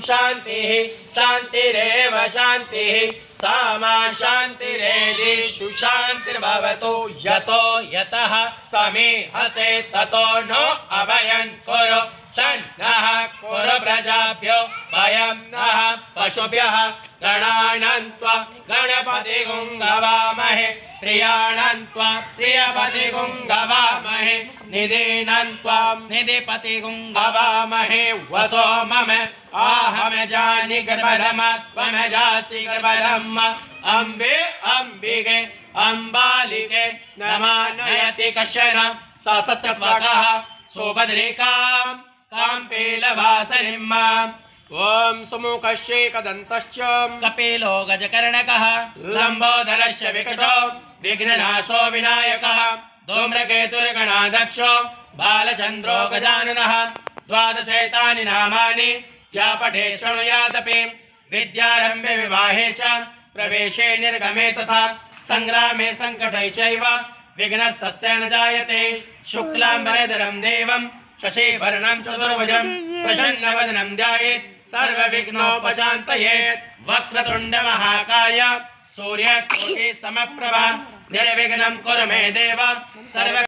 शान्तिः शान्तिरेव शान्तिः सामा शान्तिरेषु शान्तिर्भवतु यतो यतः समे हसे ततो नो अभयं कुरु सन्नः कुरु प्रजाभ्यो वयं नः पशुभ्यः गणानां त्वा गणपतिं गवामहे प्रियाणां त्वा प्रियपतिं गवामहे निधीनां त्वा निधिपतिं गवामहे वसो मम आहम जानि गर्भरमा त्वम जासि गर्भरम् अम्बे अम्बिके अम्बालिके नमानयति कश्चन सस्य स्वगः सुभद्रिकां काम्पेलवासनिम् ओम सुमुखश्चेकदन्तश्च कपिलो गजकर्णकः लंबोदरस्य विकटो विघ्ननाशो विनायकः धूम्रकेतुर्गणाध्यक्षो बालचन्द्रो गजाननः द्वादशैतानि नामानि या पठे शृणुयादपि विद्यारम्भे विवाहे च प्रवेशे निर्गमे तथा संग्रामे संकटे चैव विघ्नस्तस्य न जायते शुक्लाम्बरधरं देवं शशिवर्णं चतुर्भुजं प्रसन्नवदनं ध्यायेत् सर्वविघ्नोपशान्तये वक्रतुण्ड महाकाय सूर्यकोटि समप्रभा निर्विघ्नं कुरु मे देव सर्व